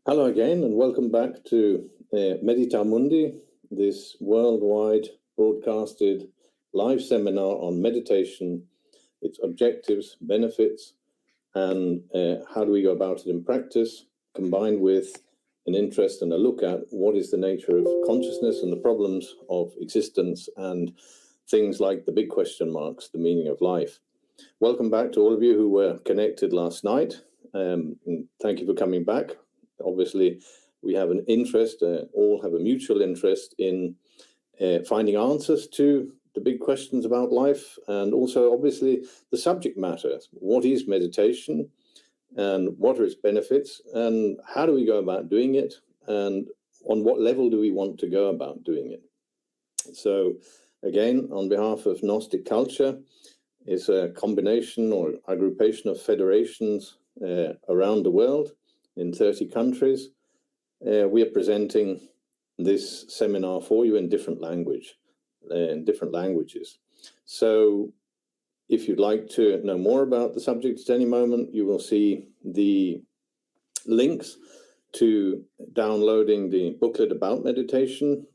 Hello again, and welcome back to MEDITA Mundi, this worldwide broadcasted live seminar on meditation, its objectives, benefits, and how do we go about it in practice, combined with an interest and a look at what is the nature of consciousness and the problems of existence and things like the big question marks, the meaning of life. Welcome back to all of you who were connected last night. And thank you for coming back. Obviously, we have an interest, all have a mutual interest in finding answers to the big questions about life, and also, obviously, the subject matter. What is meditation, and what are its benefits, and how do we go about doing it, and on what level do we want to go about doing it? So, again, on behalf of Gnostic culture, it's a combination or aggregation of federations around the world in 30 countries. We are presenting this seminar for you in different languages. So if you'd like to know more about the subject at any moment, you will see the links to downloading the booklet about meditation.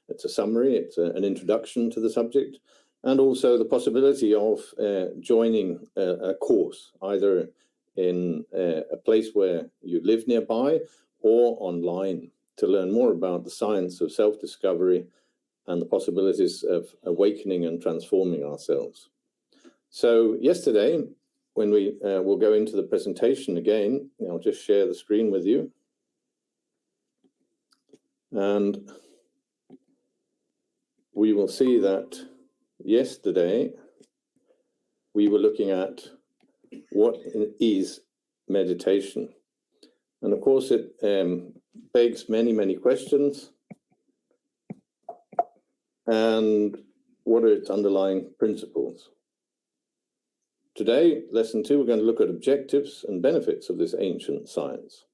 It's a summary, it's an introduction to the subject, and also the possibility of joining a course, either in a place where you live nearby or online, to learn more about the science of self-discovery and the possibilities of awakening and transforming ourselves. So yesterday, when we will go into the presentation again, I'll just share the screen with you. And we will see that yesterday we were looking at what is meditation. And of course, it begs many questions. And what are its underlying principles? Today, lesson 2, we're going to look at objectives and benefits of this ancient science.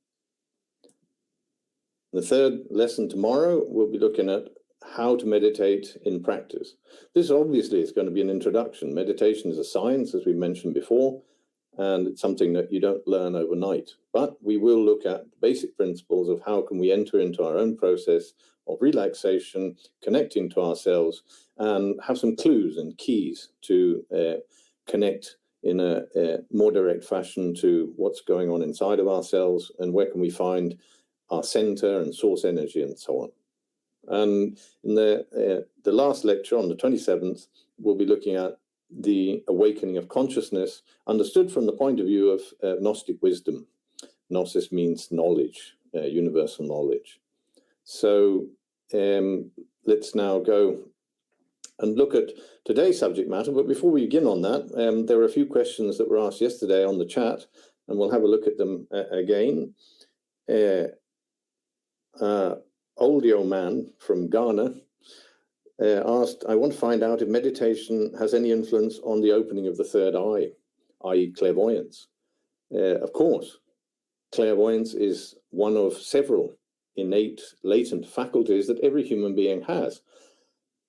The third lesson tomorrow, we'll be looking at how to meditate in practice. This obviously is going to be an introduction. Meditation is a science, as we mentioned before, and it's something that you don't learn overnight. But we will look at the basic principles of how can we enter into our own process of relaxation, connecting to ourselves, and have some clues and keys to connect in a more direct fashion to what's going on inside of ourselves, and where can we find our center and source energy and so on. And in the last lecture on the 27th, we'll be looking at the awakening of consciousness, understood from the point of view of Gnostic wisdom. Gnosis means knowledge, universal knowledge. So let's now go and look at today's subject matter. But before we begin on that, there were a few questions that were asked yesterday on the chat, and we'll have a look at them again. Oldio Man from Ghana asked, I want to find out if meditation has any influence on the opening of the third eye, i.e. clairvoyance. Of course, clairvoyance is one of several innate, latent faculties that every human being has.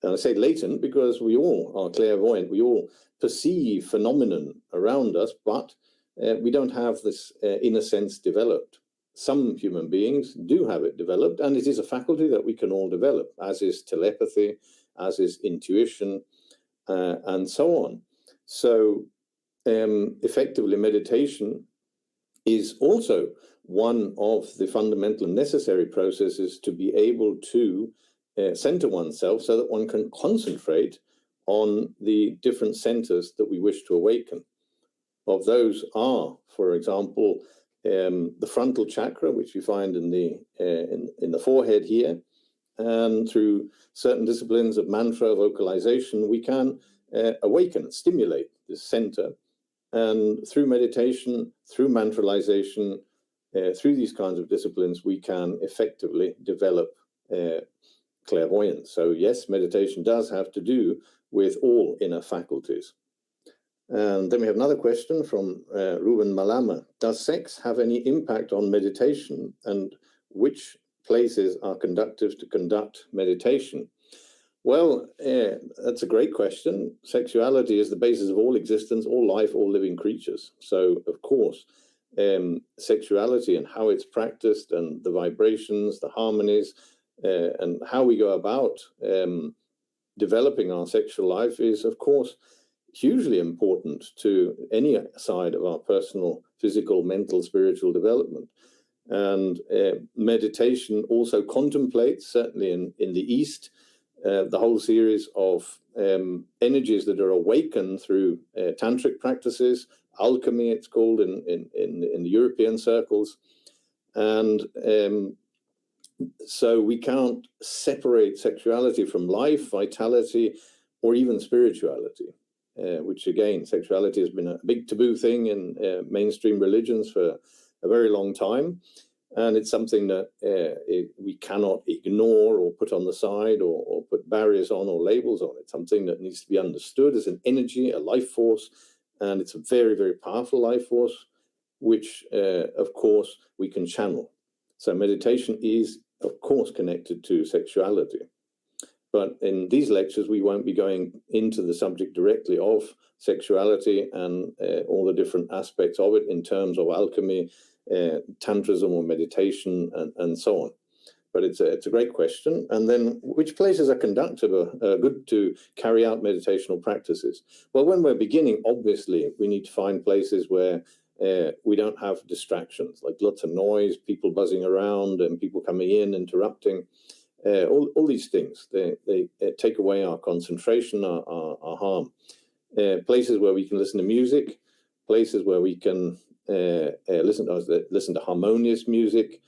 And I say latent because we all are clairvoyant. We all perceive phenomenon around us, but we don't have this inner sense developed. Some human beings do have it developed, and it is a faculty that we can all develop, as is telepathy, as is intuition, and so on. So effectively, meditation is also one of the fundamental and necessary processes to be able to center oneself so that one can concentrate on the different centers that we wish to awaken. Of those are, for example, the frontal chakra, which we find in the forehead here, and through certain disciplines of mantra vocalization, we can awaken, stimulate this center, and through meditation, through mantralization, through these kinds of disciplines, we can effectively develop clairvoyance. So yes, meditation does have to do with all inner faculties. And then we have another question from Ruben Malama. Does sex have any impact on meditation, and which places are conducive to conduct meditation? Well, that's a great question. Sexuality is the basis of all existence, all life, all living creatures. So, of course, sexuality and how it's practiced, and the vibrations, the harmonies, and how we go about developing our sexual life is, of course, hugely important to any side of our personal, physical, mental, spiritual development. And meditation also contemplates, certainly in the East, the whole series of energies that are awakened through tantric practices, alchemy it's called in the European circles. And so we can't separate sexuality from life, vitality, or even spirituality, which again, sexuality has been a big taboo thing in mainstream religions for a very long time. And it's something that we cannot ignore or put on the side or put barriers on or labels on. It's something that needs to be understood as an energy, a life force, and it's a very, very powerful life force, which, of course, we can channel. So meditation is, of course, connected to sexuality. But in these lectures, we won't be going into the subject directly of sexuality and all the different aspects of it in terms of alchemy, tantrism or meditation, and so on. But it's a great question. And then which places are conductive are good to carry out meditational practices? Well, when we're beginning, obviously, we need to find places where we don't have distractions, like lots of noise, people buzzing around and people coming in, interrupting. All these things, they take away our concentration, our harm. Places where we can listen to music, places where we can listen to harmonious music.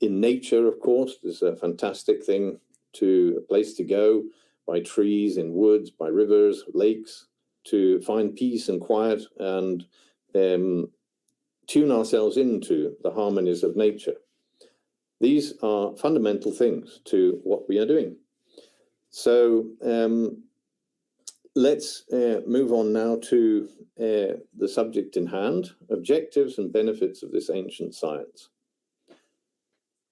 In nature, of course, there's a fantastic thing a place to go, by trees, in woods, by rivers, lakes, to find peace and quiet and tune ourselves into the harmonies of nature. These are fundamental things to what we are doing. So let's move on now to the subject in hand, objectives and benefits of this ancient science.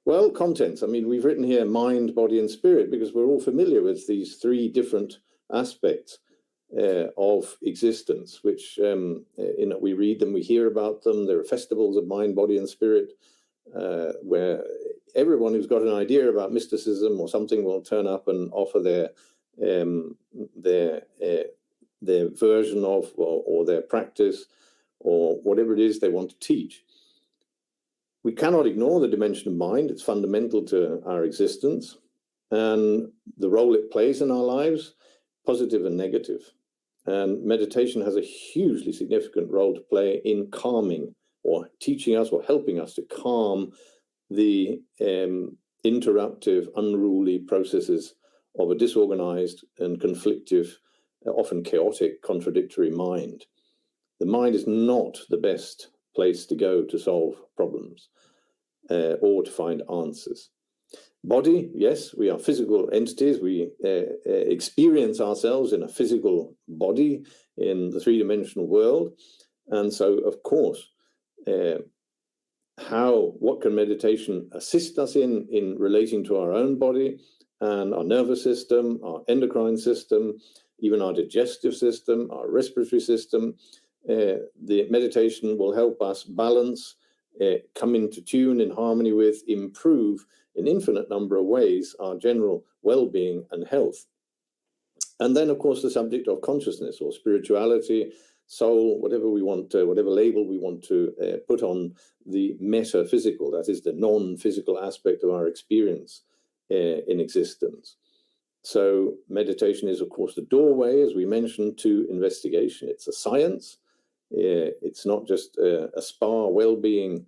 Well, contents. I mean, we've written here mind, body, and spirit because we're all familiar with these three different aspects of existence, which we read them, we hear about them. There are festivals of mind, body, and spirit, where everyone who's got an idea about mysticism or something will turn up and offer their version of or their practice or whatever it is they want to teach. We cannot ignore the dimension of mind. It's fundamental to our existence and the role it plays in our lives, positive and negative. And meditation has a hugely significant role to play in calming or teaching us or helping us to calm the interruptive, unruly processes of a disorganized and conflictive, often chaotic, contradictory mind. The mind is not the best place to go to solve problems or to find answers. Body, yes, we are physical entities. We experience ourselves in a physical body in the three-dimensional world. And so, of course, what can meditation assist us in relating to our own body and our nervous system, our endocrine system, even our digestive system, our respiratory system? The meditation will help us balance, come into tune, in harmony with, improve in infinite number of ways our general well-being and health. And then, of course, the subject of consciousness or spirituality, soul, whatever we want to, whatever label we want to put on the metaphysical, that is the non-physical aspect of our experience in existence. So meditation is, of course, the doorway, as we mentioned, to investigation. It's a science. It's not just a spa, well-being,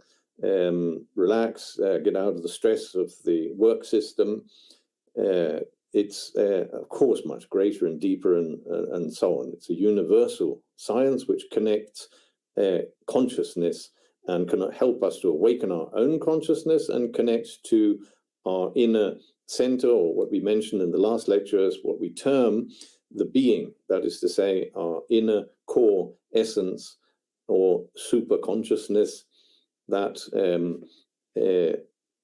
relax, get out of the stress of the work system. It's, of course, much greater and deeper and so on. It's a universal science which connects consciousness and can help us to awaken our own consciousness and connect to our inner center, or what we mentioned in the last lecture as what we term the being, that is to say, our inner core essence or super consciousness, that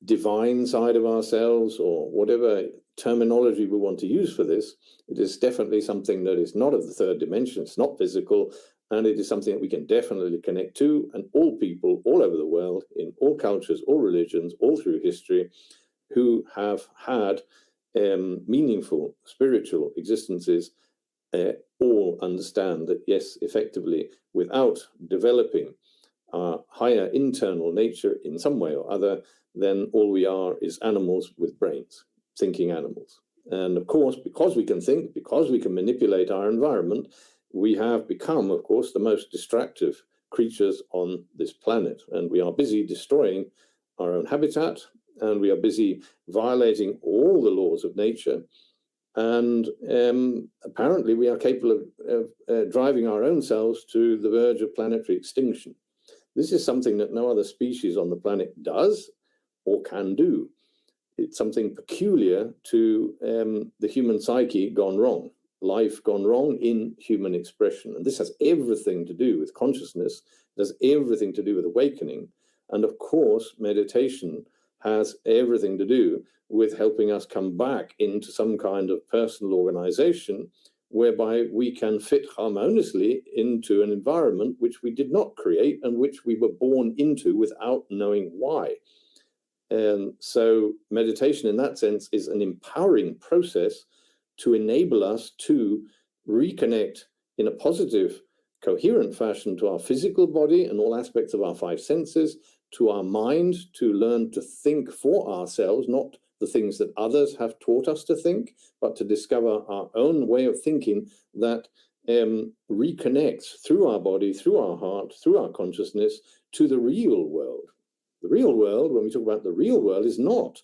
divine side of ourselves, or whatever terminology we want to use for this. It is definitely something that is not of the third dimension. It's not physical, and it is something that we can definitely connect to, and all people all over the world, in all cultures, all religions, all through history, who have had meaningful spiritual existences, all understand that, yes, effectively, without developing our higher internal nature in some way or other, then all we are is animals with brains, thinking animals. And of course, because we can think, because we can manipulate our environment, we have become, of course, the most destructive creatures on this planet. And we are busy destroying our own habitat, and we are busy violating all the laws of nature. And apparently we are capable of driving our own selves to the verge of planetary extinction. This is something that no other species on the planet does or can do. It's something peculiar to the human psyche gone wrong, life gone wrong in human expression. And this has everything to do with consciousness, it has everything to do with awakening. And of course, meditation has everything to do with helping us come back into some kind of personal organization whereby we can fit harmoniously into an environment which we did not create and which we were born into without knowing why. And so meditation in that sense is an empowering process to enable us to reconnect in a positive, coherent fashion to our physical body and all aspects of our five senses, to our mind, to learn to think for ourselves, not the things that others have taught us to think, but to discover our own way of thinking that reconnects through our body, through our heart, through our consciousness to the real world. The real world, when we talk about the real world, is not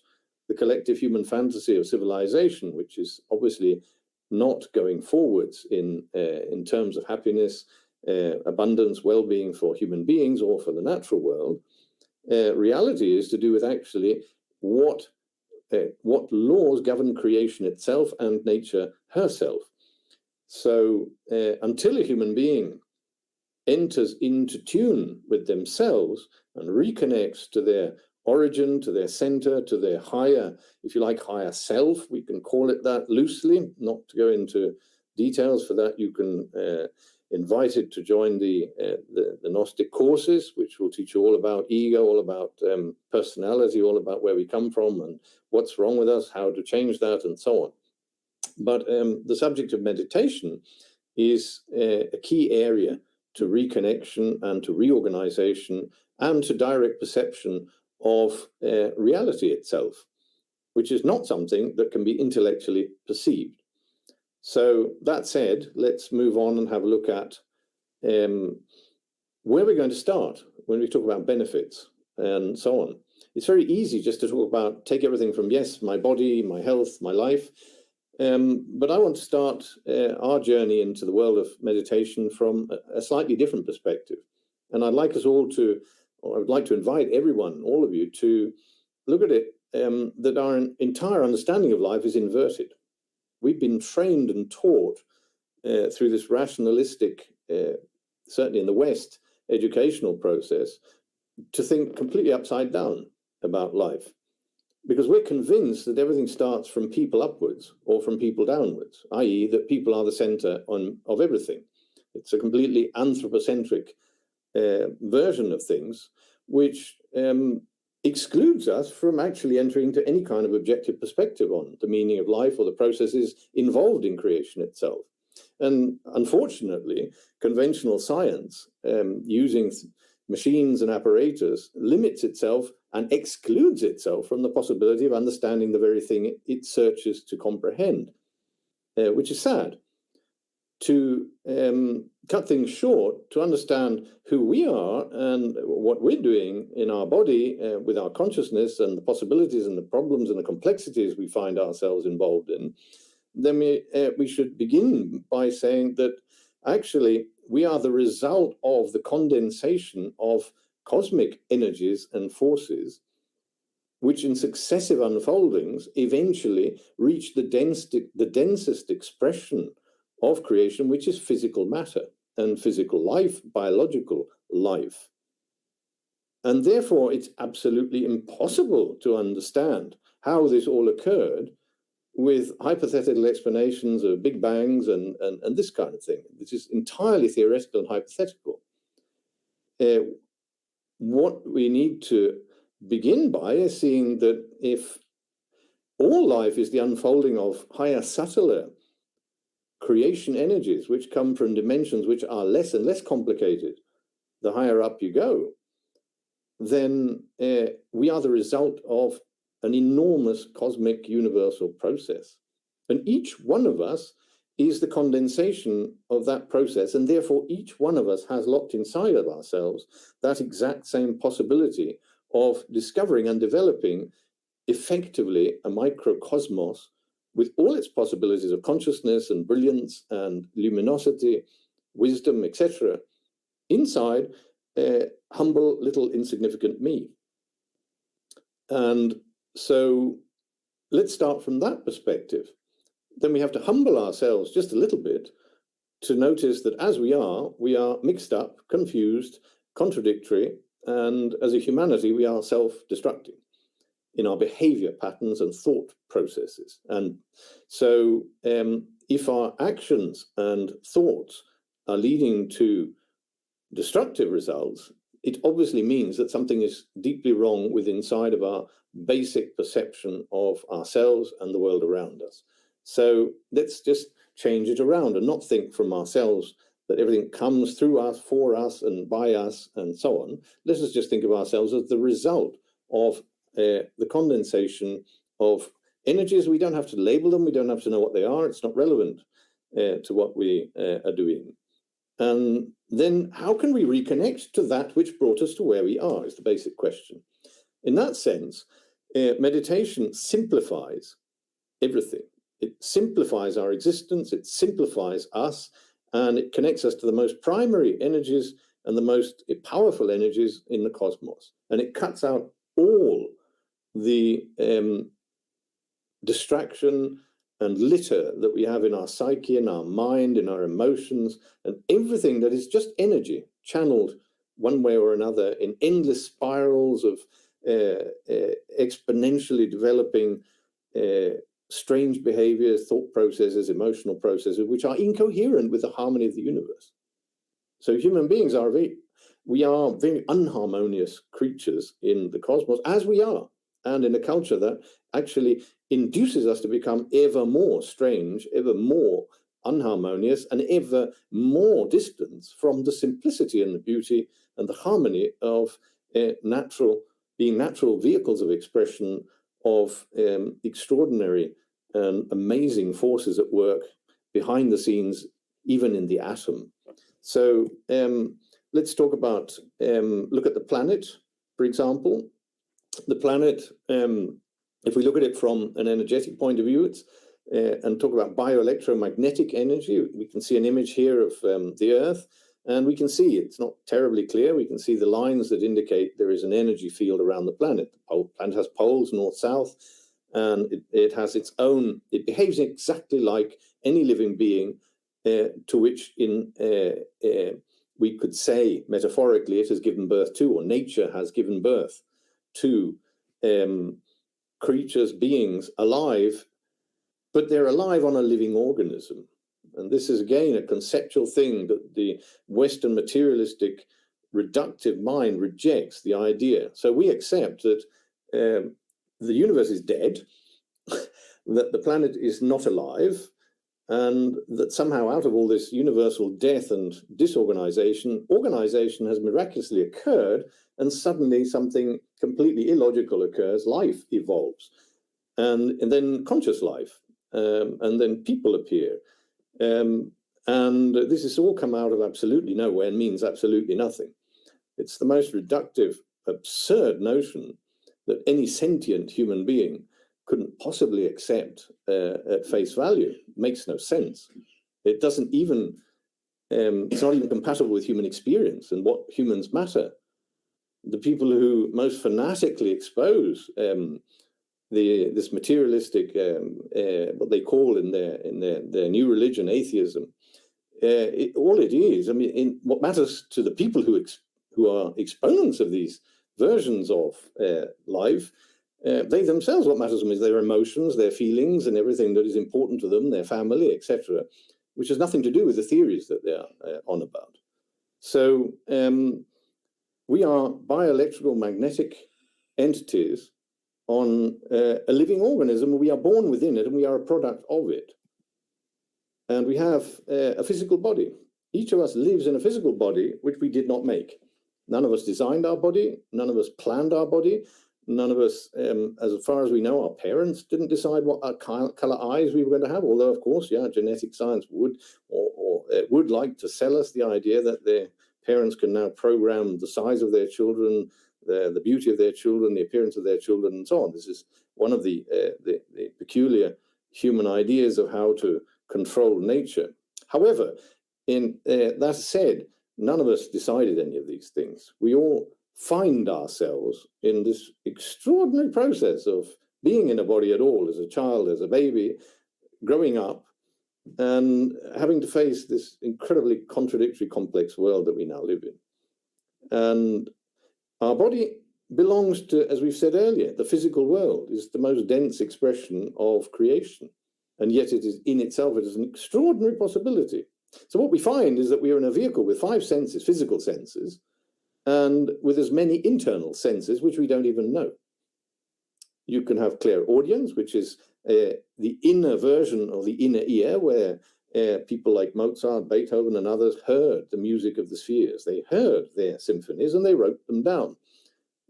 the collective human fantasy of civilization, which is obviously not going forwards in terms of happiness, abundance, well-being for human beings or for the natural world. Reality is to do with actually what laws govern creation itself and nature herself. So until a human being enters into tune with themselves and reconnects to their origin, to their center, to their higher, if you like, higher self, we can call it that loosely, not to go into details. For that, you can invited to join the Gnostic courses, which will teach you all about ego, all about personality, all about where we come from and what's wrong with us, how to change that, and so on. But the subject of meditation is a key area to reconnection and to reorganization and to direct perception of reality itself, which is not something that can be intellectually perceived. So that said, let's move on and have a look at where we're going to start when we talk about benefits and so on. It's very easy just to talk about, take everything from, yes, my body, my health, my life. But I want to start our journey into the world of meditation from a slightly different perspective. And I'd like us all to, or I would like to invite everyone, all of you, to look at it that our entire understanding of life is inverted. We've been trained and taught through this rationalistic, certainly in the West, educational process, to think completely upside down about life. Because we're convinced that everything starts from people upwards or from people downwards, i.e. that people are the center of everything. It's a completely anthropocentric version of things, which excludes us from actually entering into any kind of objective perspective on the meaning of life or the processes involved in creation itself. And unfortunately, conventional science, using machines and apparatus, limits itself and excludes itself from the possibility of understanding the very thing it searches to comprehend, which is sad. To cut things short, to understand who we are and what we're doing in our body with our consciousness and the possibilities and the problems and the complexities we find ourselves involved in, then we should begin by saying that actually we are the result of the condensation of cosmic energies and forces, which in successive unfoldings eventually reach the densest expression of creation, which is physical matter and physical life, biological life. And therefore, it's absolutely impossible to understand how this all occurred with hypothetical explanations of big bangs and this kind of thing, which is entirely theoretical and hypothetical. What we need to begin by is seeing that if all life is the unfolding of higher, subtler creation energies, which come from dimensions which are less and less complicated the higher up you go, then we are the result of an enormous cosmic universal process. And each one of us is the condensation of that process, and therefore each one of us has locked inside of ourselves that exact same possibility of discovering and developing effectively a microcosmos with all its possibilities of consciousness and brilliance and luminosity, wisdom, etc., inside humble little insignificant me. And so let's start from that perspective. Then we have to humble ourselves just a little bit to notice that as we are mixed up, confused, contradictory, and as a humanity, we are self-destructing in our behavior patterns and thought processes. And so if our actions and thoughts are leading to destructive results, it obviously means that something is deeply wrong with inside of our basic perception of ourselves and the world around us. So let's just change it around and not think from ourselves that everything comes through us, for us, and by us, and so on. Let us just think of ourselves as the result of the condensation of energies. We don't have to label them. We don't have to know what they are. It's not relevant to what we are doing. And then how can we reconnect to that which brought us to where we are is the basic question. In that sense, meditation simplifies everything. It simplifies our existence, it simplifies us, and it connects us to the most primary energies and the most powerful energies in the cosmos. And it cuts out all the distraction and litter that we have in our psyche, in our mind, in our emotions, and everything that is just energy channeled one way or another in endless spirals of exponentially developing strange behaviors, thought processes, emotional processes, which are incoherent with the harmony of the universe. So human beings are very unharmonious creatures in the cosmos, as we are, and in a culture that actually induces us to become ever more strange, ever more unharmonious, and ever more distant from the simplicity and the beauty and the harmony of being natural vehicles of expression of extraordinary and amazing forces at work behind the scenes, even in the atom. So let's talk about, look at the planet, for example. The planet, if we look at it from an energetic point of view, and talk about bioelectromagnetic energy, we can see an image here of the Earth, and we can see it's not terribly clear. We can see the lines that indicate there is an energy field around the planet. The planet has poles, north, south, and it has its own, it behaves exactly like any living being to which we could say metaphorically it has given birth to, or nature has given birth to creatures, beings alive, but they're alive on a living organism. And this is, again, a conceptual thing that the Western materialistic reductive mind rejects, the idea. So we accept that the universe is dead, that the planet is not alive, and that somehow out of all this universal death and disorganization, organization has miraculously occurred, and suddenly something completely illogical occurs, life evolves, and then conscious life, and then people appear. And this has all come out of absolutely nowhere and means absolutely nothing. It's the most reductive, absurd notion that any sentient human being couldn't possibly accept at face value. It makes no sense. It doesn't even, it's not even compatible with human experience and what humans matter. The people who most fanatically expose this materialistic, what they call in their new religion, atheism, all it is, I mean, what matters to the people who are exponents of these versions of life They themselves, what matters to them is their emotions, their feelings, and everything that is important to them, their family, etc., which has nothing to do with the theories that they're on about. So we are bioelectrical magnetic entities on a living organism. We are born within it, and we are a product of it. And we have a physical body. Each of us lives in a physical body, which we did not make. None of us designed our body. None of us planned our body. None of us, as far as we know, our parents didn't decide what color eyes we were going to have, although, of course, yeah, genetic science would would like to sell us the idea that their parents can now program the size of their children, the beauty of their children, the appearance of their children, and so on. This is one of the peculiar human ideas of how to control nature. However, that said, none of us decided any of these things. We all find ourselves in this extraordinary process of being in a body at all, as a child, as a baby, growing up, and having to face this incredibly contradictory, complex world that we now live in. And our body belongs to, as we've said earlier, the physical world is the most dense expression of creation. And yet it is in itself, it is an extraordinary possibility. So what we find is that we are in a vehicle with 5 senses, physical senses, and with as many internal senses, which we don't even know. You can have clairaudience, which is the inner version of the inner ear, where people like Mozart, Beethoven, and others heard the music of the spheres. They heard their symphonies and they wrote them down.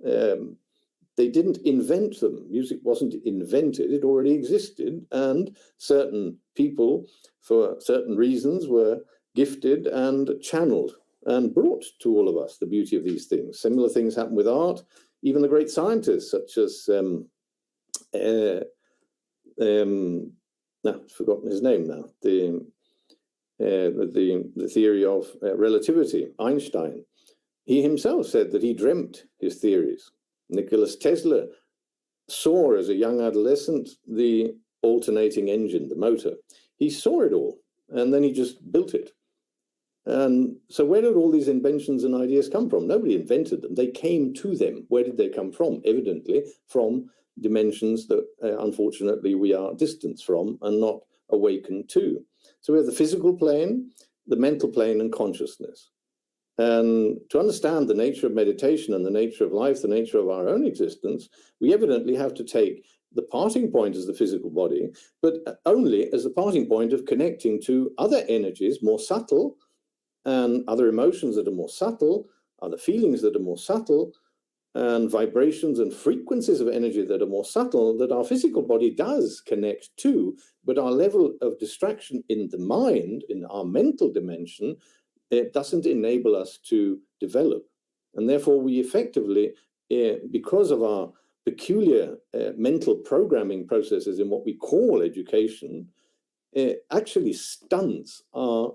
They didn't invent them. Music wasn't invented, it already existed, and certain people, for certain reasons, were gifted and channeled and brought to all of us the beauty of these things. Similar things happen with art. Even the great scientists, such as I've forgotten his name now, the theory of relativity, Einstein, he himself said that he dreamt his theories. Nikola Tesla saw as a young adolescent the alternating engine, the motor. He saw it all, and then he just built it. And so where did all these inventions and ideas come from? Nobody invented them. They came to them. Where did they come from? Evidently from dimensions that, unfortunately, we are distant from and not awakened to. So we have the physical plane, the mental plane, and consciousness. And to understand the nature of meditation and the nature of life, the nature of our own existence, we evidently have to take the parting point as the physical body, but only as the parting point of connecting to other energies more subtle, and other emotions that are more subtle, other feelings that are more subtle, and vibrations and frequencies of energy that are more subtle, that our physical body does connect to, but our level of distraction in the mind, in our mental dimension, it doesn't enable us to develop. And therefore we effectively, because of our peculiar mental programming processes in what we call education, actually stunts our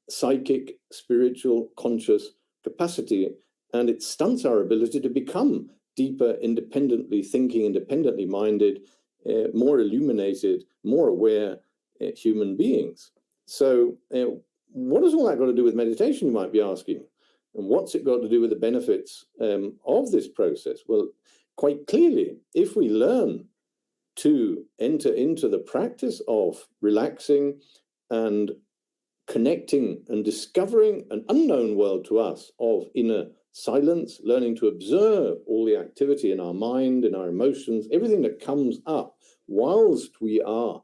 psychic, spiritual, conscious capacity, and it stunts our ability to become deeper, independently thinking, independently minded, more illuminated, more aware human beings. So what has all that got to do with meditation, you might be asking? And what's it got to do with the benefits of this process? Well, quite clearly, if we learn to enter into the practice of relaxing and connecting and discovering an unknown world to us of inner silence, learning to observe all the activity in our mind, in our emotions, everything that comes up whilst we are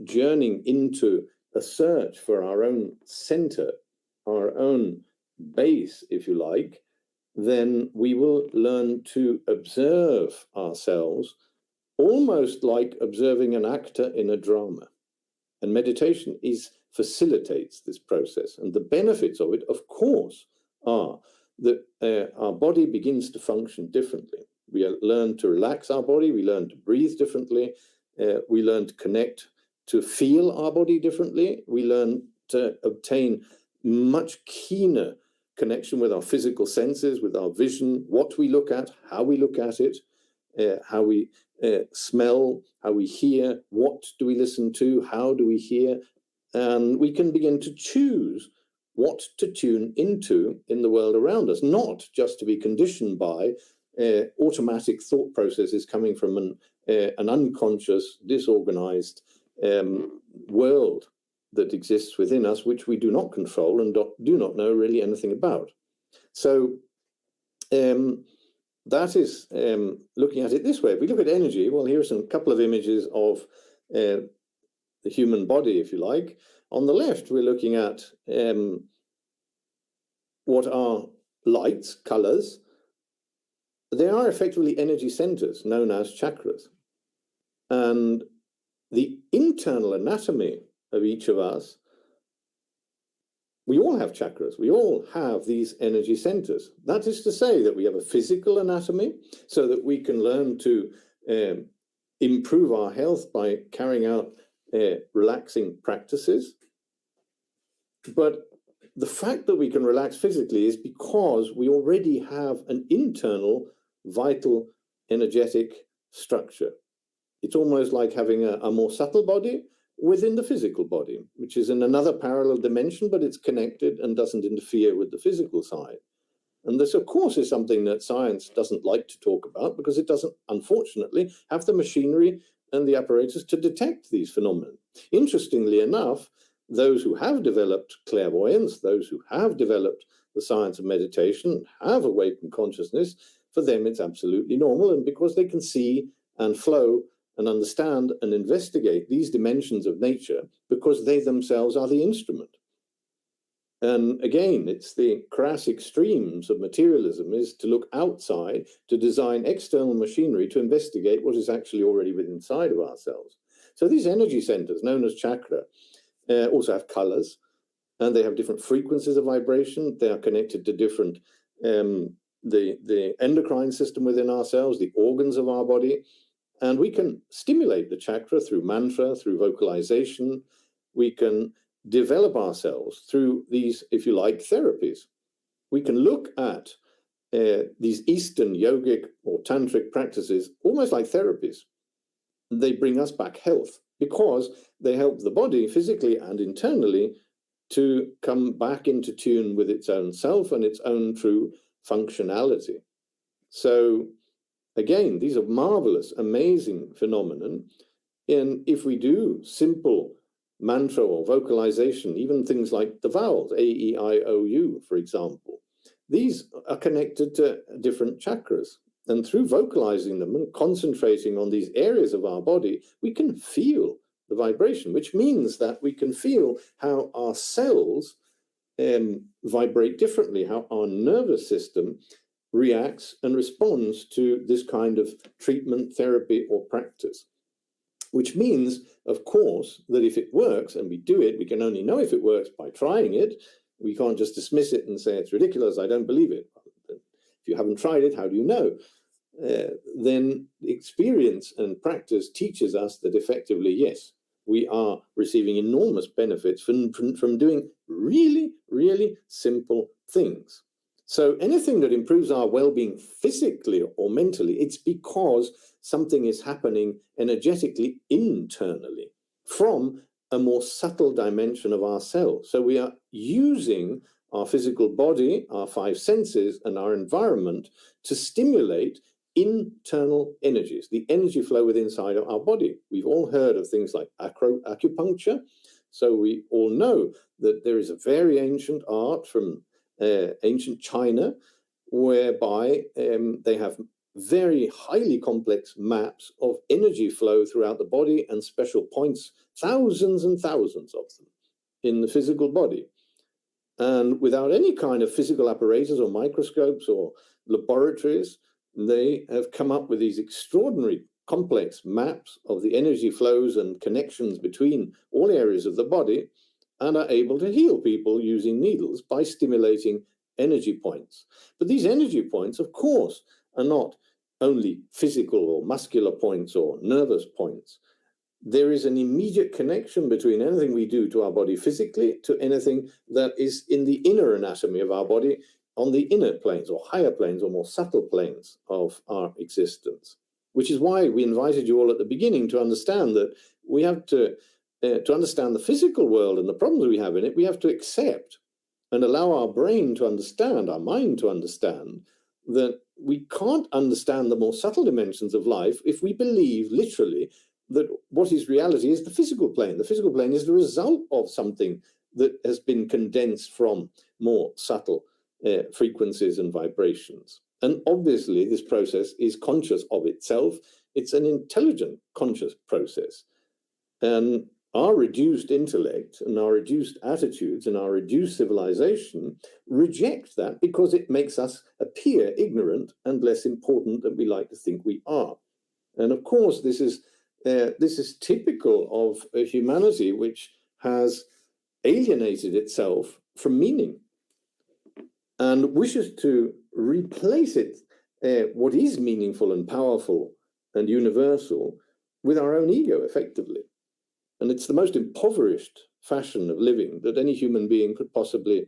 journeying into a search for our own center, our own base, if you like, then we will learn to observe ourselves almost like observing an actor in a drama. And meditation facilitates this process. And the benefits of it, of course, are that our body begins to function differently. We learn to relax our body, we learn to breathe differently, we learn to connect, to feel our body differently, we learn to obtain much keener connection with our physical senses, with our vision, what we look at, how we look at it, how we smell, how we hear, what do we listen to, how do we hear, and we can begin to choose what to tune into in the world around us, not just to be conditioned by automatic thought processes coming from an unconscious, disorganized world that exists within us, which we do not control and do not know really anything about. So that is looking at it this way. If we look at energy, well, here are a couple of images of the human body, if you like. On the left, we're looking at what are lights, colors. They are effectively energy centers known as chakras. And the internal anatomy of each of us, we all have chakras. We all have these energy centers. That is to say that we have a physical anatomy so that we can learn to improve our health by carrying out relaxing practices. But the fact that we can relax physically is because we already have an internal, vital, energetic structure. It's almost like having a more subtle body within the physical body, which is in another parallel dimension, but it's connected and doesn't interfere with the physical side. And this, of course, is something that science doesn't like to talk about because it doesn't, unfortunately, have the machinery and the apparatus to detect these phenomena. Interestingly enough, those who have developed clairvoyance, those who have developed the science of meditation, have awakened consciousness, for them it's absolutely normal. And because they can see and flow and understand and investigate these dimensions of nature, because they themselves are the instrument. And again, it's the crass extremes of materialism is to look outside, to design external machinery to investigate what is actually already within inside of ourselves. So these energy centers, known as chakra, also have colors, and they have different frequencies of vibration. They are connected to different, the endocrine system within ourselves, the organs of our body. And we can stimulate the chakra through mantra, through vocalization. We can develop ourselves through these, if you like, therapies. We can look at these Eastern yogic or tantric practices almost like therapies. They bring us back health because they help the body physically and internally to come back into tune with its own self and its own true functionality. So again, these are marvelous, amazing phenomenon. And if we do simple mantra or vocalization, even things like the vowels, A, E, I, O, U, for example, these are connected to different chakras. And through vocalizing them and concentrating on these areas of our body, we can feel the vibration, which means that we can feel how our cells vibrate differently, how our nervous system reacts and responds to this kind of treatment, therapy, or practice. Which means, of course, that if it works and we do it, we can only know if it works by trying it. We can't just dismiss it and say it's ridiculous, I don't believe it. If you haven't tried it, how do you know? Then experience and practice teaches us that effectively, yes, we are receiving enormous benefits from doing really, really simple things. So anything that improves our well-being physically or mentally, it's because something is happening energetically internally from a more subtle dimension of ourselves. So we are using our physical body, our five senses, and our environment to stimulate internal energies, the energy flow within inside of our body. We've all heard of things like acupuncture. So we all know that there is a very ancient art from ancient China, whereby they have very highly complex maps of energy flow throughout the body and special points, thousands and thousands of them in the physical body. And without any kind of physical apparatus or microscopes or laboratories, they have come up with these extraordinary complex maps of the energy flows and connections between all areas of the body, and are able to heal people using needles by stimulating energy points. But these energy points, of course, are not only physical or muscular points or nervous points. There is an immediate connection between anything we do to our body physically to anything that is in the inner anatomy of our body, on the inner planes or higher planes or more subtle planes of our existence. Which is why we invited you all at the beginning to understand that we have to understand the physical world and the problems we have in it, we have to accept and allow our brain to understand, our mind to understand, that we can't understand the more subtle dimensions of life if we believe literally that what is reality is the physical plane. The physical plane is the result of something that has been condensed from more subtle frequencies and vibrations. And obviously, this process is conscious of itself. It's an intelligent, conscious process. And our reduced intellect and our reduced attitudes and our reduced civilization reject that because it makes us appear ignorant and less important than we like to think we are. And of course, this is typical of a humanity which has alienated itself from meaning and wishes to replace it, what is meaningful and powerful and universal, with our own ego, effectively. And it's the most impoverished fashion of living that any human being could possibly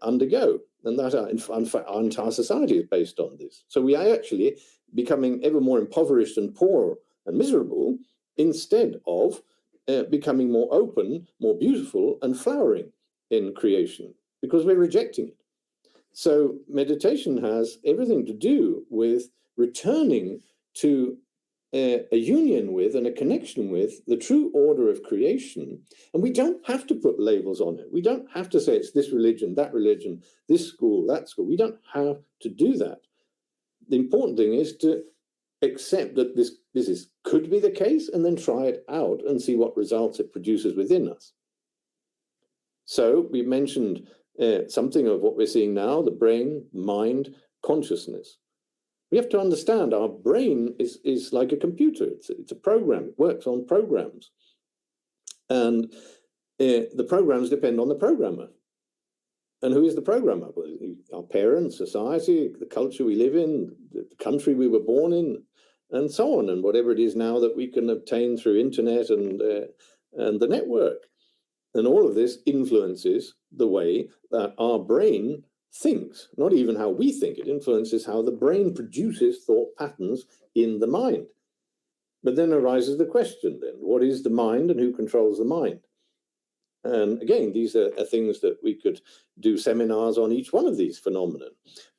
undergo. And that our entire society is based on this. So we are actually becoming ever more impoverished and poor and miserable instead of becoming more open, more beautiful and flowering in creation, because we're rejecting it. So meditation has everything to do with returning to a union with and a connection with the true order of creation. And we don't have to put labels on it. We don't have to say it's this religion, this school, that school. We don't have to do that. The important thing is to accept that this could be the case and then try it out and see what results it produces within us. So we mentioned something of what we're seeing now: the brain, mind, consciousness. We have to understand our brain is like a computer. It's a program. It works on programs. And the programs depend on the programmer. And who is the programmer? Well, our parents, society, the culture we live in, the country we were born in, and so on, and whatever it is now that we can obtain through internet and the network. And all of this influences the way that our brain thinks, not even how we think. It influences how the brain produces thought patterns in the mind. But then arises the question then, what is the mind and who controls the mind? And again, these are things that we could do seminars on each one of these phenomena.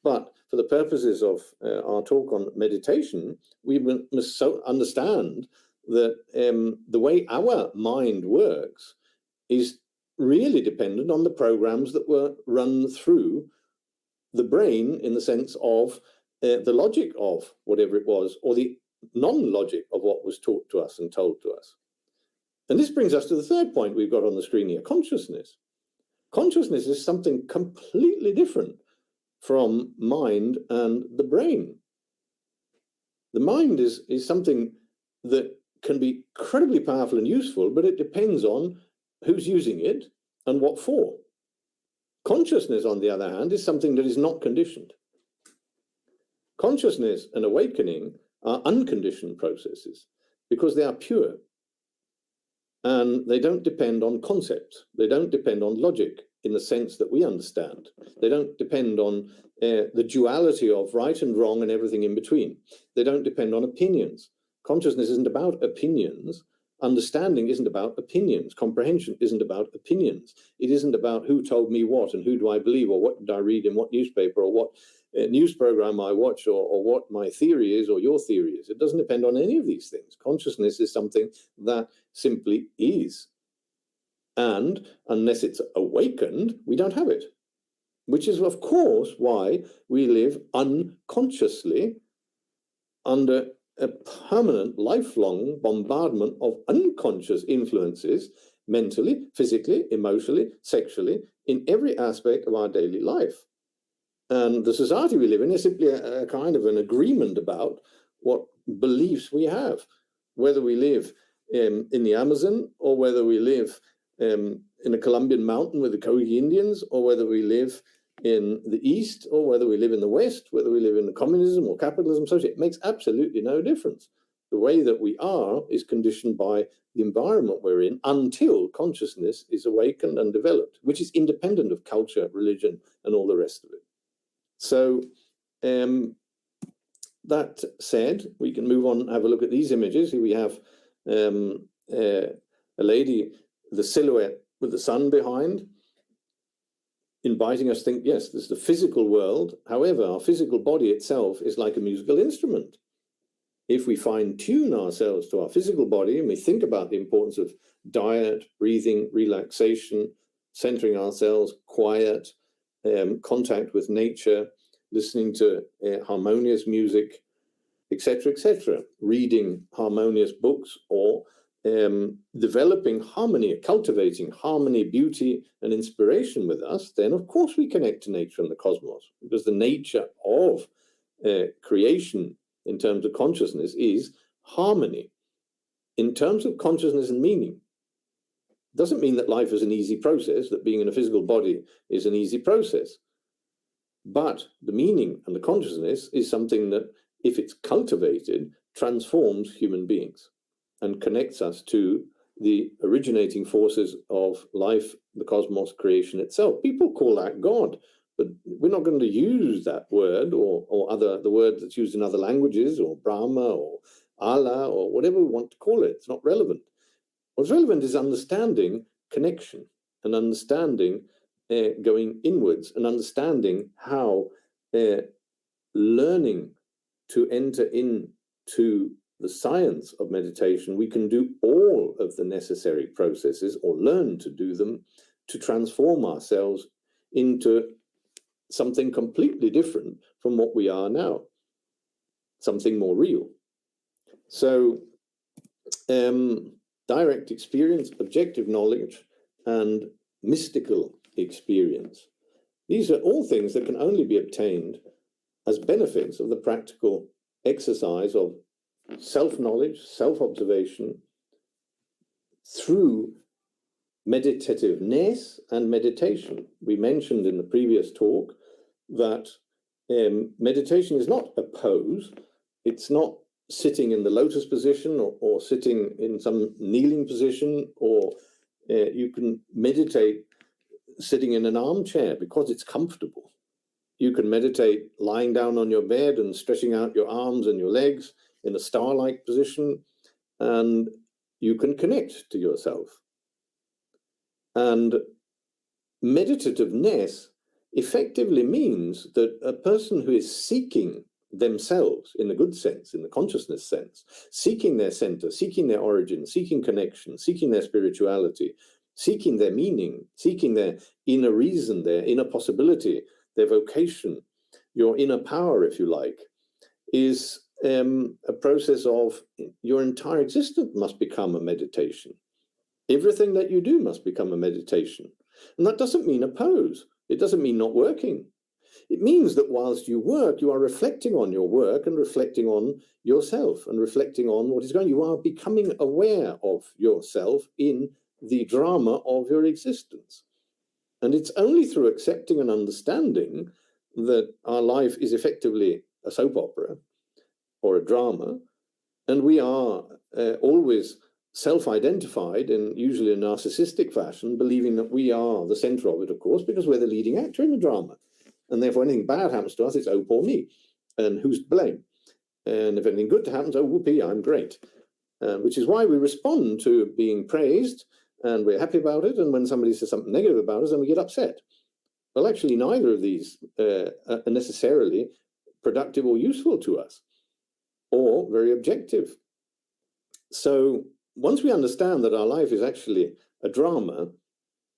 But for the purposes of our talk on meditation, we must so understand that the way our mind works is really dependent on the programs that were run through the brain, in the sense of the logic of whatever it was, or the non-logic of what was taught to us and told to us. And this brings us to the third point we've got on the screen here: consciousness. Consciousness is something completely different from mind and the brain. The mind is something that can be incredibly powerful and useful, but it depends on who's using it and what for. Consciousness, on the other hand, is something that is not conditioned. Consciousness and awakening are unconditioned processes because they are pure. And they don't depend on concepts. They don't depend on logic in the sense that we understand. They don't depend on the duality of right and wrong and everything in between. They don't depend on opinions. Consciousness isn't about opinions. Understanding isn't about opinions. Comprehension isn't about opinions. It isn't about who told me what and who do I believe, or what did I read in what newspaper, or what news program I watch, or what my theory is or your theory is. It doesn't depend on any of these things. Consciousness is something that simply is. And unless it's awakened, we don't have it. Which is, of course, why we live unconsciously under a permanent, lifelong bombardment of unconscious influences, mentally, physically, emotionally, sexually, in every aspect of our daily life. And the society we live in is simply a kind of an agreement about what beliefs we have, whether we live in the Amazon, or whether we live in a Colombian mountain with the Kogi Indians, or whether we live in the East, or whether we live in the West, whether we live in communism or capitalism, socialism. It makes absolutely no difference. The way that we are is conditioned by the environment we're in until consciousness is awakened and developed, which is independent of culture, religion, and all the rest of it. So that said, we can move on and have a look at these images. Here we have a lady, the silhouette with the sun behind. inviting us to think, yes, there's the physical world. However, our physical body itself is like a musical instrument. If we fine-tune ourselves to our physical body and we think about the importance of diet, breathing, relaxation, centering ourselves, quiet, contact with nature, listening to harmonious music, etc., reading harmonious books, or developing harmony, cultivating harmony, beauty, and inspiration with us, then of course we connect to nature and the cosmos, because the nature of creation in terms of consciousness is harmony. In terms of consciousness and meaning, doesn't mean that life is an easy process, that being in a physical body is an easy process. But the meaning and the consciousness is something that, if it's cultivated, transforms human beings and connects us to the originating forces of life, the cosmos, creation itself. People call that God, but we're not going to use that word or the word that's used in other languages, or Brahma or Allah or whatever we want to call it. It's not relevant. What's relevant is understanding connection and understanding going inwards, and understanding how learning to enter into the science of meditation, we can do all of the necessary processes, or learn to do them, to transform ourselves into something completely different from what we are now, something more real. So direct experience, objective knowledge, and mystical experience. These are all things that can only be obtained as benefits of the practical exercise of self-knowledge, self-observation, through meditativeness and meditation. We mentioned in the previous talk that meditation is not a pose. It's not sitting in the lotus position, or sitting in some kneeling position, or you can meditate sitting in an armchair because it's comfortable. You can meditate lying down on your bed and stretching out your arms and your legs in a star-like position, and you can connect to yourself. And meditativeness effectively means that a person who is seeking themselves, in the good sense, in the consciousness sense, seeking their center, seeking their origin, seeking connection, seeking their spirituality, seeking their meaning, seeking their inner reason, their inner possibility, their vocation, your inner power, if you like, is a process of your entire existence must become a meditation. Everything that you do must become a meditation. And that doesn't mean a pose. It doesn't mean not working. It means that whilst you work, you are reflecting on your work and reflecting on yourself and reflecting on what is going on. You are becoming aware of yourself in the drama of your existence. And it's only through accepting and understanding that our life is effectively a soap opera or a drama, and we are always self-identified, in usually a narcissistic fashion, believing that we are the center of it, of course, because we're the leading actor in the drama. And therefore anything bad happens to us, it's oh, poor me. And who's to blame? And if anything good happens, oh, whoopee, I'm great. Which is why we respond to being praised, and we're happy about it. And when somebody says something negative about us, then we get upset. Well, actually, neither of these are necessarily productive or useful to us, or very objective. So once we understand that our life is actually a drama,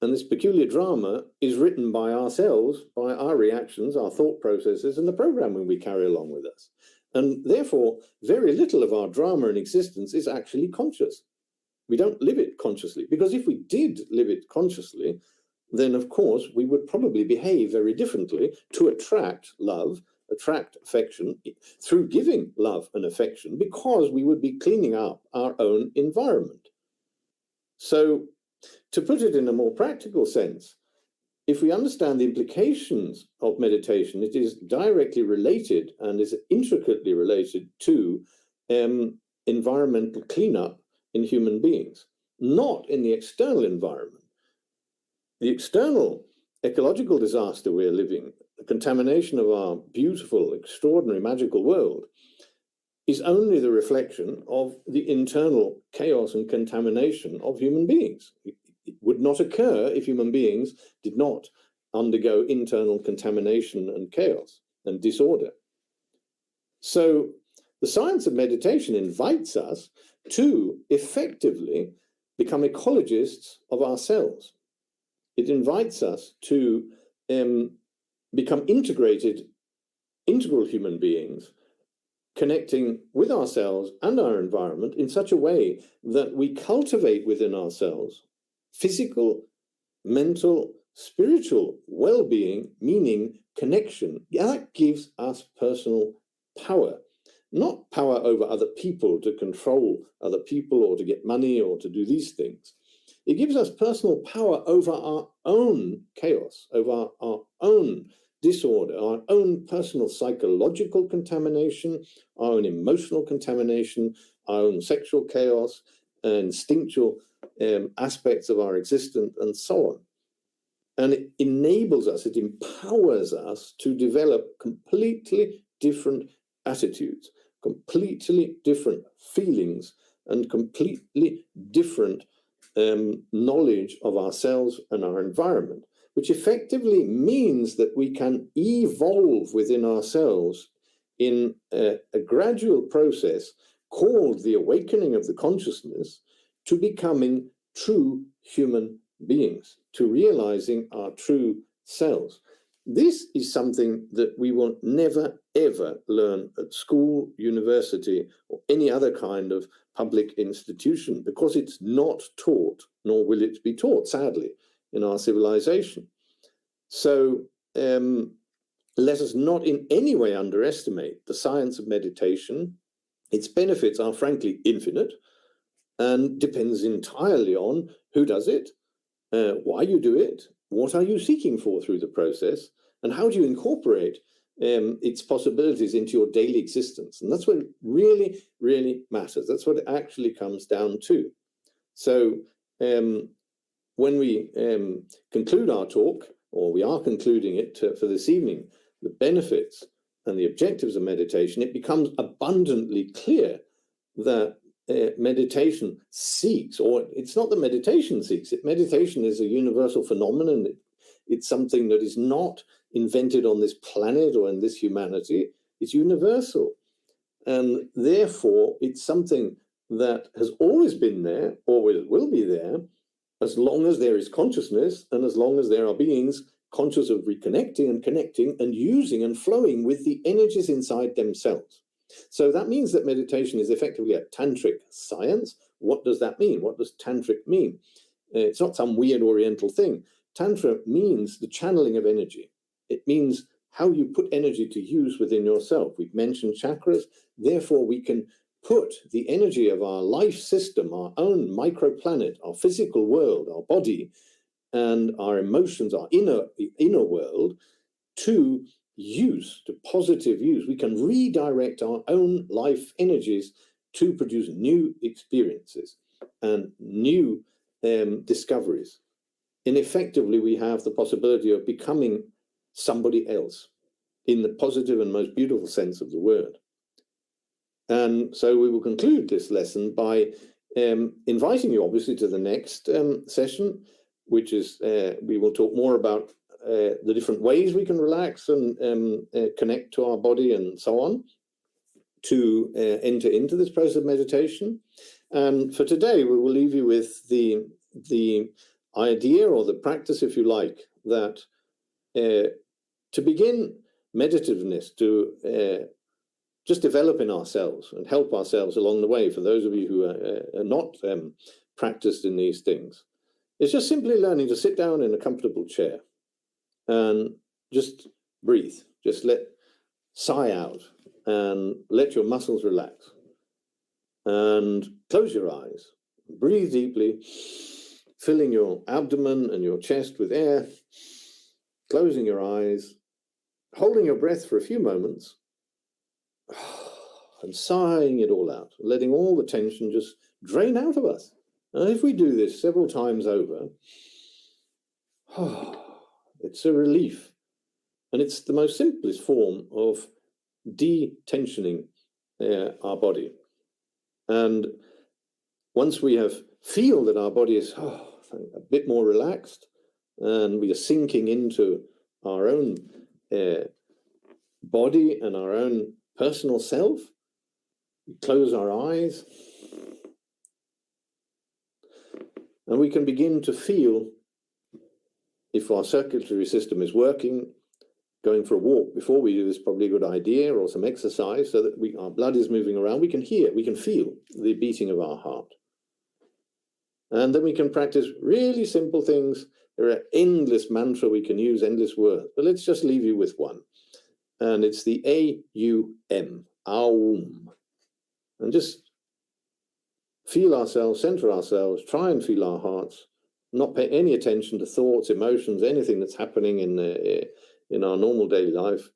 and this peculiar drama is written by ourselves, by our reactions, our thought processes, and the programming we carry along with us. And therefore, very little of our drama in existence is actually conscious. We don't live it consciously, because if we did live it consciously, then of course we would probably behave very differently to attract love, attract affection through giving love and affection, because we would be cleaning up our own environment. So, to put it in a more practical sense, if we understand the implications of meditation, it is directly related and is intricately related to environmental cleanup in human beings, not in the external environment. The external ecological disaster we're living, the contamination of our beautiful, extraordinary, magical world, is only the reflection of the internal chaos and contamination of human beings. It would not occur if human beings did not undergo internal contamination and chaos and disorder. So the science of meditation invites us to effectively become ecologists of ourselves. It invites us to become integral human beings, connecting with ourselves and our environment in such a way that we cultivate within ourselves physical, mental, spiritual well-being, meaning, connection. That gives us personal power, not power over other people to control other people or to get money or to do these things. It gives us personal power over our own chaos, over our own disorder, our own personal psychological contamination, our own emotional contamination, our own sexual chaos, instinctual aspects of our existence, and so on. And it enables us, it empowers us to develop completely different attitudes, completely different feelings, and completely different knowledge of ourselves and our environment, which effectively means that we can evolve within ourselves in a gradual process called the awakening of the consciousness to becoming true human beings, to realizing our true selves. This is something that we will never, ever learn at school, university, or any other kind of public institution, because it's not taught, nor will it be taught, sadly, in our civilization. So let us not in any way underestimate the science of meditation. Its benefits are frankly infinite and depends entirely on who does it, why you do it, what are you seeking for through the process, and how do you incorporate its possibilities into your daily existence. And that's what really, really matters. That's what it actually comes down to. So when we conclude our talk, or we are concluding it for this evening, the benefits and the objectives of meditation, it becomes abundantly clear that meditation seeks, or it's not that meditation seeks it, meditation is a universal phenomenon. It's something that is not invented on this planet or in this humanity. It's universal. And therefore, it's something that has always been there, always will be there, as long as there is consciousness and as long as there are beings conscious of reconnecting and connecting and using and flowing with the energies inside themselves. So that means that meditation is effectively a tantric science. What does that mean? What does tantric mean? It's not some weird oriental thing. Tantra means the channeling of energy. It means how you put energy to use within yourself. We've mentioned chakras. Therefore, we can put the energy of our life system, our own microplanet, our physical world, our body, and our emotions, our inner world, to use, to positive use. We can redirect our own life energies to produce new experiences and new discoveries. And effectively, we have the possibility of becoming somebody else in the positive and most beautiful sense of the word. And so we will conclude this lesson by inviting you, obviously, to the next session, which is we will talk more about the different ways we can relax and connect to our body and so on to enter into this process of meditation. And for today, we will leave you with the idea or the practice, if you like, that to begin meditativeness, to just develop in ourselves and help ourselves along the way, for those of you who are not practiced in these things, it's just simply learning to sit down in a comfortable chair and just breathe. Just sigh out and let your muscles relax. And close your eyes. Breathe deeply, filling your abdomen and your chest with air, closing your eyes, holding your breath for a few moments, and sighing it all out, letting all the tension just drain out of us. And if we do this several times over, it's a relief. And it's the most simplest form of de-tensioning our body. And once we feel that our body is a bit more relaxed, and we are sinking into our own body and our own personal self. We close our eyes, and we can begin to feel if our circulatory system is working. Going for a walk before we do this is probably a good idea, or some exercise, so that our blood is moving around. We can feel the beating of our heart. And then we can practice really simple things. There are endless mantra we can use, endless words, but let's just leave you with one. And it's the AUM, Aum. And just feel ourselves, center ourselves, try and feel our hearts, not pay any attention to thoughts, emotions, anything that's happening in our normal daily life.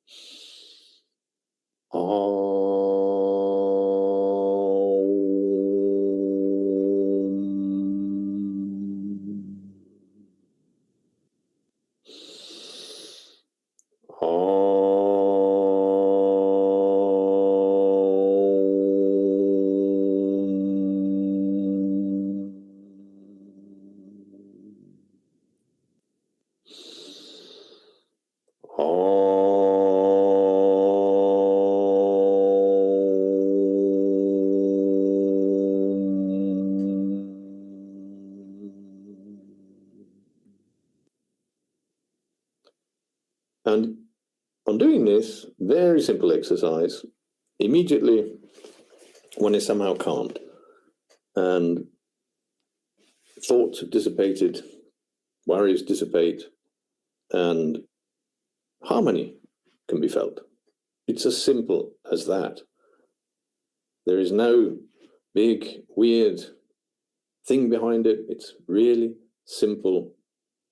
And on doing this very simple exercise, immediately one is somehow calmed and thoughts have dissipated, worries dissipate, and harmony can be felt. It's as simple as that. There is no big, weird thing behind it. It's really simple,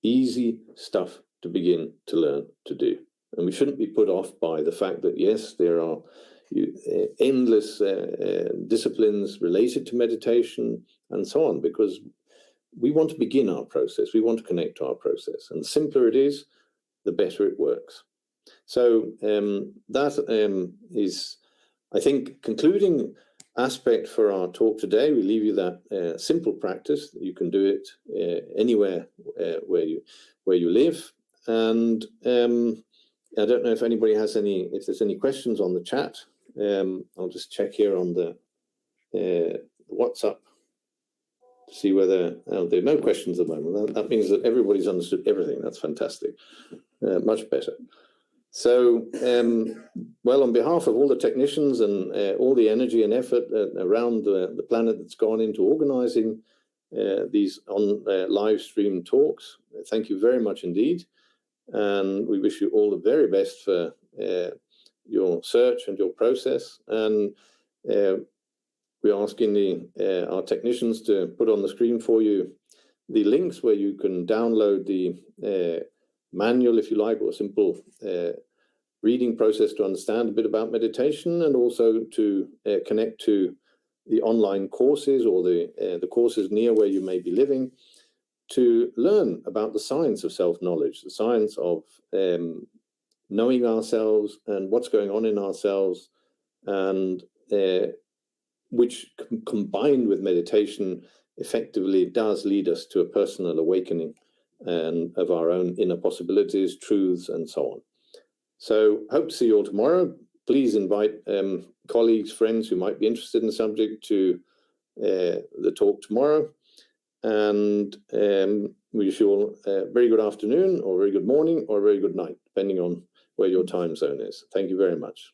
easy stuff to begin to learn to do. And we shouldn't be put off by the fact that, yes, there are endless disciplines related to meditation and so on, because we want to begin our process. We want to connect to our process. And the simpler it is, the better it works. So that is, I think, concluding aspect for our talk today. We leave you that simple practice. You can do it anywhere where you live. And I don't know if anybody has if there's any questions on the chat. I'll just check here on the WhatsApp to see whether there are no questions at the moment. That means that everybody's understood everything. That's fantastic. Much better. So, well, on behalf of all the technicians and all the energy and effort around the planet that's gone into organizing these live stream talks, thank you very much indeed. And we wish you all the very best for your search and your process. And we're asking our technicians to put on the screen for you the links where you can download the manual, if you like, or a simple reading process to understand a bit about meditation, and also to connect to the online courses or the courses near where you may be living, to learn about the science of self-knowledge, the science of knowing ourselves and what's going on in ourselves, and which combined with meditation effectively does lead us to a personal awakening and of our own inner possibilities, truths, and so on. So hope to see you all tomorrow. Please invite colleagues, friends who might be interested in the subject to the talk tomorrow. And we wish you all a very good afternoon, or very good morning, or a very good night, depending on where your time zone is. Thank you very much.